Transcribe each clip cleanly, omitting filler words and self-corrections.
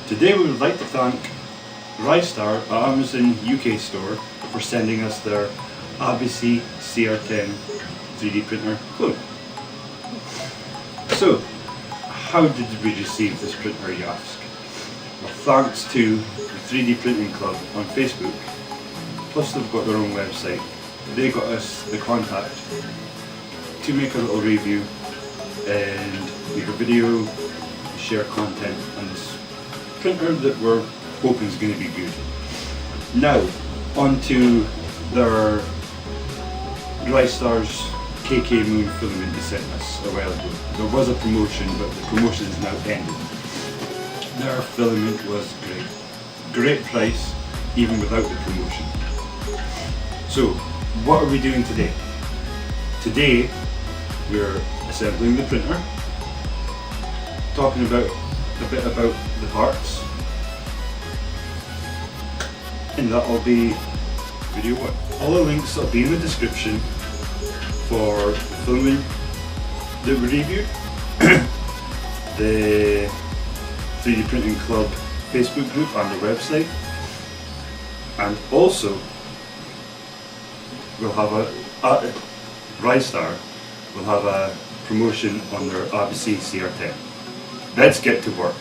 Today we would like to thank Ristar at Amazon UK store for sending us their Aibecy CR-10 3D printer clone. So, how did we receive this printer, you ask? Well, thanks to the 3D Printing Club on Facebook, plus they've got their own website. They got us the contact to make a little review and make a video, share content on this printer that we're hoping is going to be good. Now, onto their Ristar's KK Moon filament they sent us a while ago. There was a promotion, but the promotion is now ended. Their filament was great. Great price, even without the promotion. So, what are we doing today? Today, we're assembling the printer, talking about a bit about the parts, and that'll be video 1. All the links will be in the description for the filming that we reviewed, the 3D Printing Club Facebook group and the website, and also we'll have Ristar will have a promotion on their Aibecy CR-10. Let's get to work.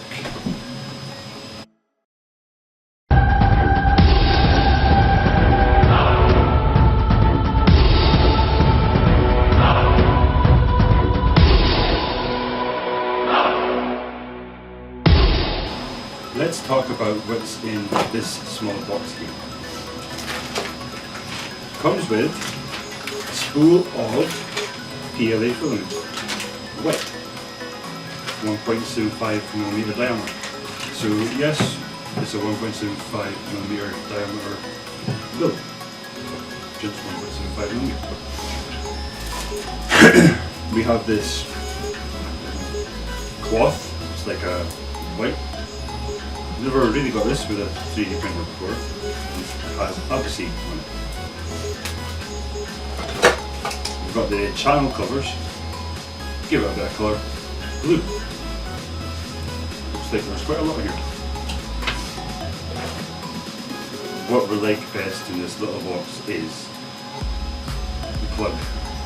Let's talk about what's in this small box here. Comes with a spool of PLA filament, wet, 1.75mm diameter. So yes, it's a 1.75mm diameter build, just 1.75mm. We have this cloth, it's like a white. Never really got this with a 3D printer before. It has Aibecy on it. We've got the channel covers. Give it a bit of colour. Blue. Looks like there's quite a lot here. What we like best in this little box is the plug.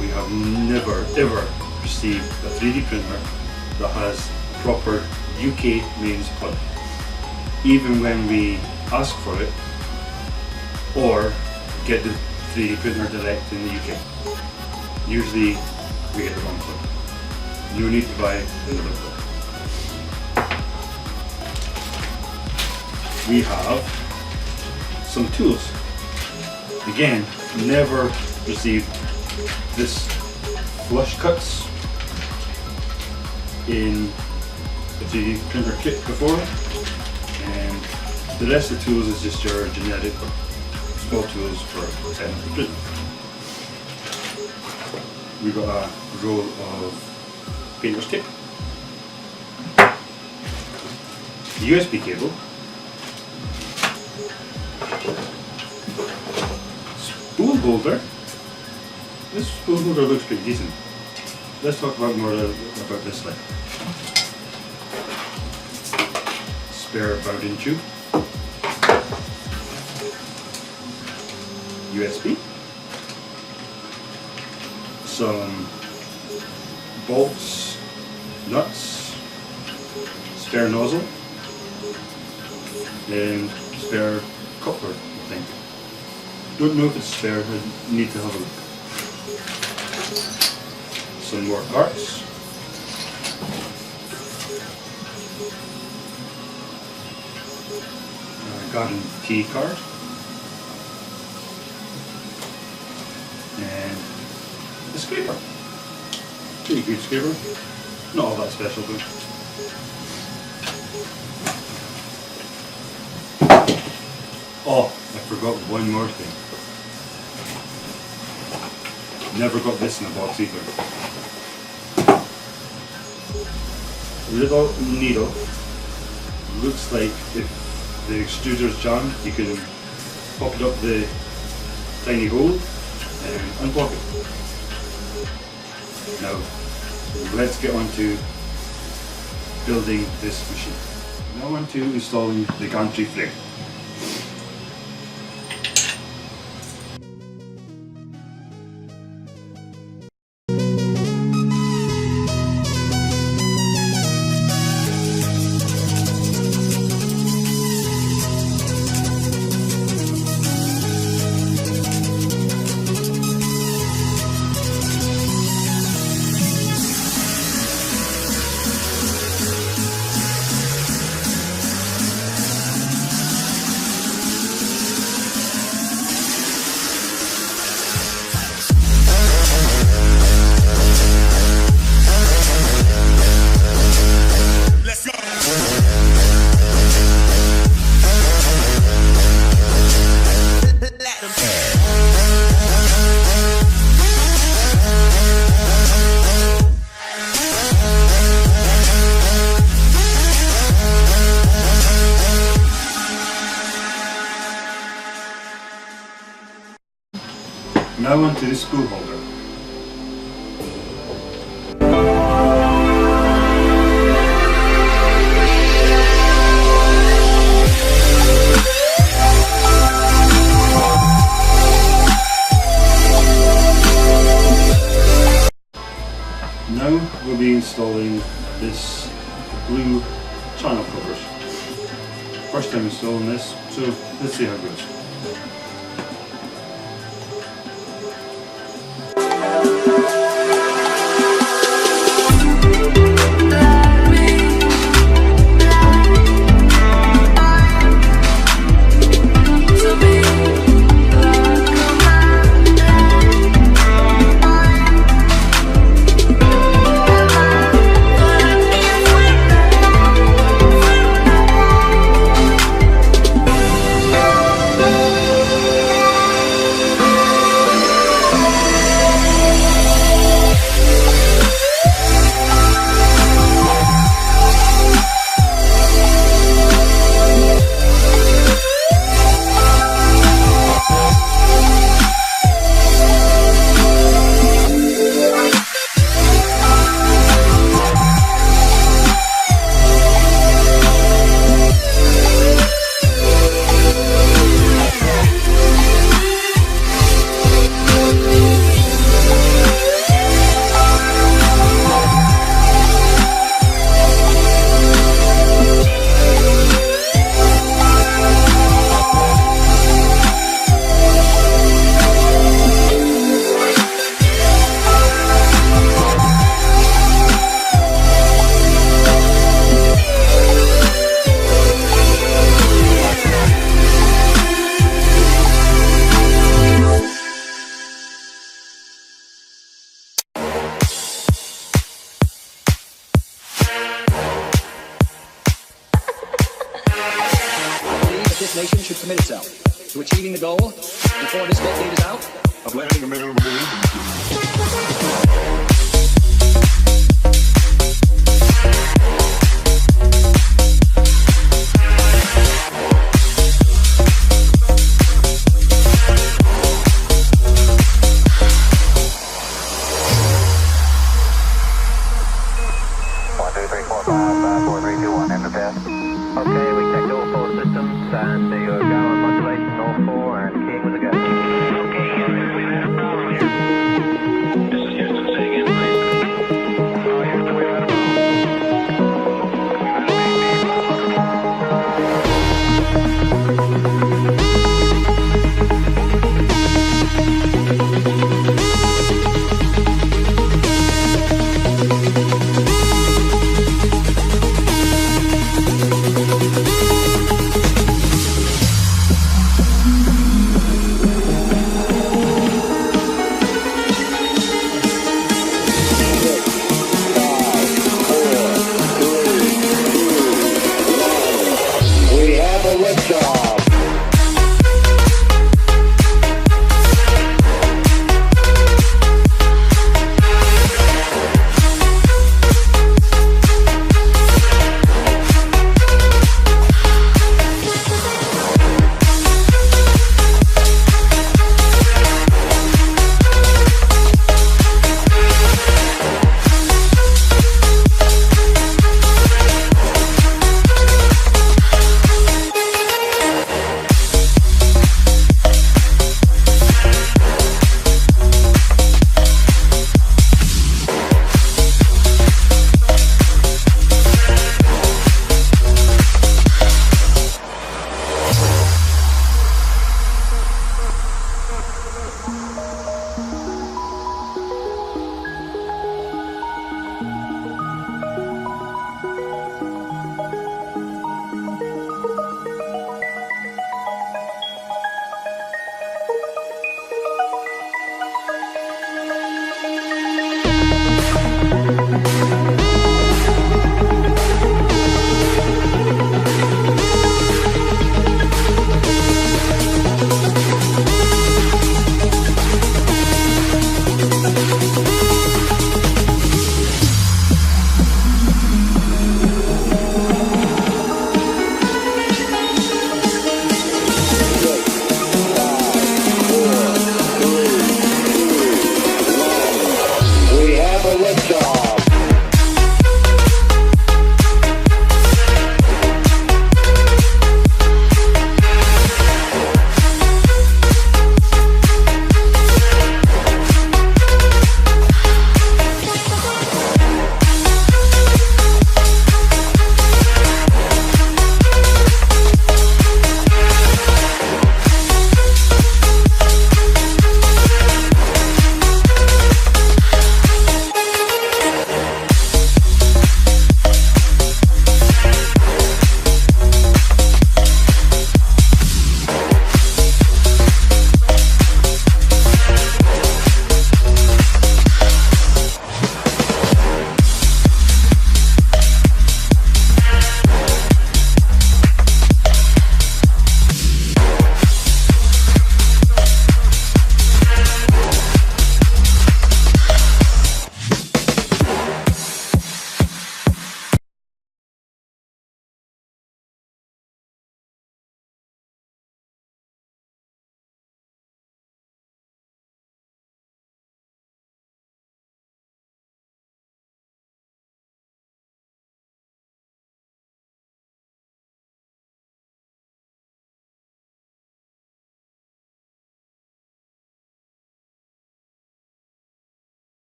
We have never ever received a 3D printer that has a proper UK mains plug. Even when we ask for it or get the 3D printer direct in the UK. Usually we get the wrong plug. No need to buy another plug. We have some tools. Again, never received this flush cuts in the 3D printer kit before. And the rest of the tools is just your generic small tools for setting up the printer. We've got a roll of painter's tape, the USB cable, spool holder. This spool holder looks pretty decent. Let's talk about more about this later. Spare Bowden tube, USB, some bolts, nuts, spare nozzle, and spare coupler, I think. Don't know if it's spare, I need to have a look. Some more parts. Garden key card and the scraper. Pretty good scraper. Not all that special though. Oh, I forgot one more thing. Never got this in a box either. A little needle. Looks like if the extruder's jammed, you can pop it up the tiny hole and unblock it. Now, let's get on to building this machine. Now on to installing the gantry frame. Now onto the spool holder. Now we'll be installing this blue channel covers. First time installing this, so let's see how it goes. This nation should commit itself to achieving the goal before this decade is out of landing a man on the moon. Okay, we checked all four systems and you're down on modulation, all four, and keying with a go. Okay, Houston, we've had a problem here. This is Houston, say again, please. Oh, Houston, we've had a problem.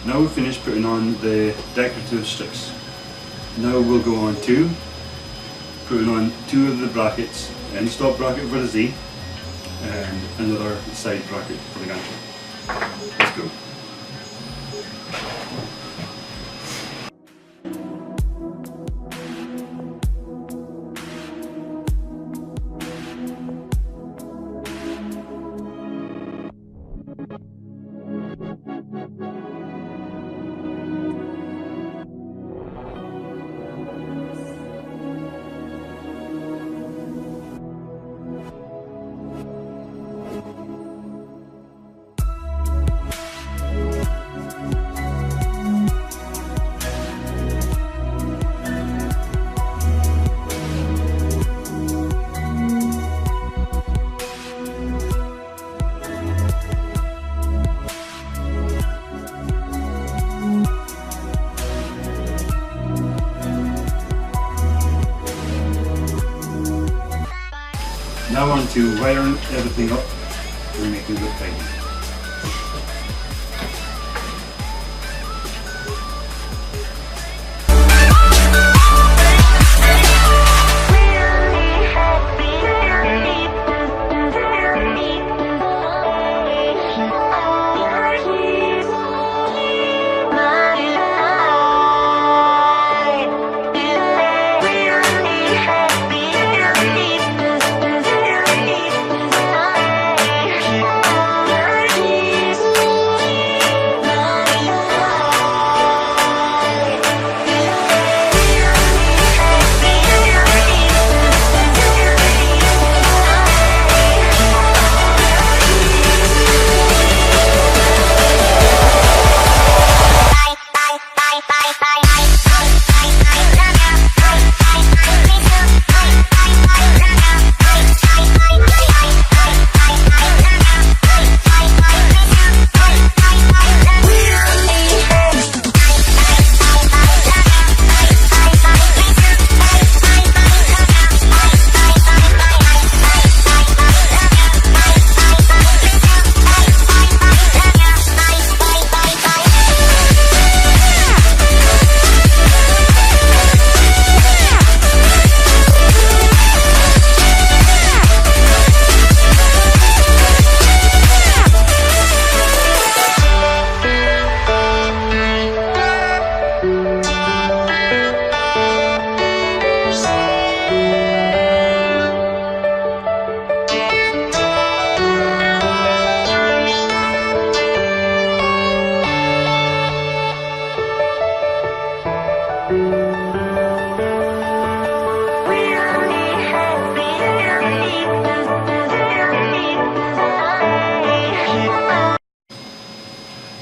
Now we've finished putting on the decorative strips. Now we'll go on to putting on 2 of the brackets, end stop bracket for the Z and another side bracket for the gantry. Let's go. Now on to wiring everything up to make it look tidy.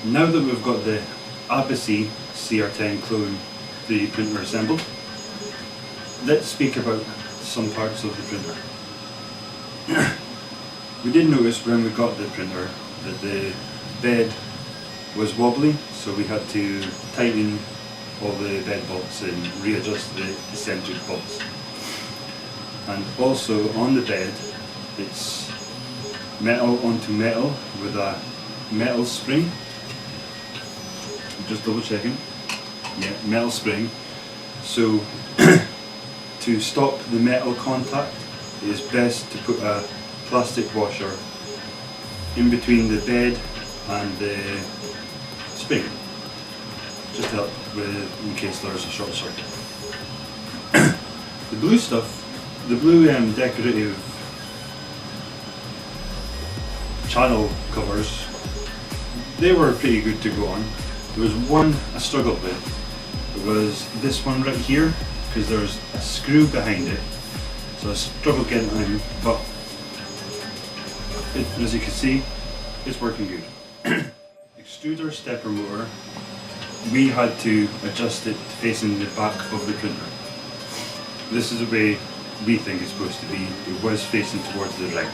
Now that we've got the Aibecy CR-10 clone 3D printer assembled, let's speak about some parts of the printer. We did notice when we got the printer that the bed was wobbly, so we had to tighten all the bed bolts and readjust the eccentric bolts. And also on the bed, it's metal onto metal with a metal spring. Just double checking. Yeah, metal spring. So to stop the metal contact, it is best to put a plastic washer in between the bed and the spring, just to help with in case there's a short circuit. The blue stuff, the blue decorative channel covers, they were pretty good to go on. There was one I struggled with. It was this one right here, because there's a screw behind it, so I struggled getting it in, but as you can see, it's working good. Extruder stepper motor, we had to adjust it facing the back of the printer. This is the way we think it's supposed to be. It was facing towards the right.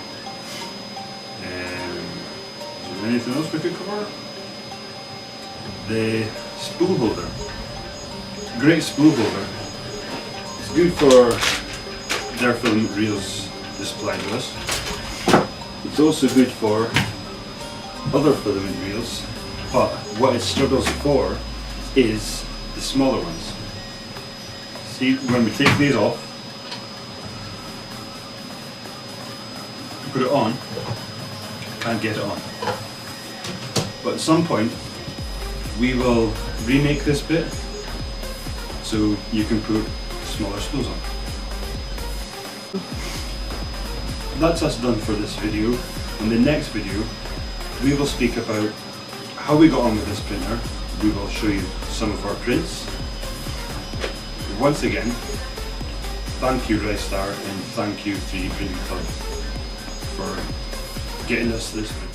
Is there anything else we could cover? The spool holder. Great spool holder. It's good for their filament reels supplied to us. It's also good for other filament reels but what it struggles for is the smaller ones. See, when we take these off, put it on, can't get it on. But at some point, we will remake this bit so you can put smaller screws on. That's us done for this video. In the next video, we will speak about how we got on with this printer. We will show you some of our prints. Once again, thank you Ristar and thank you 3D Printing Club for getting us this print.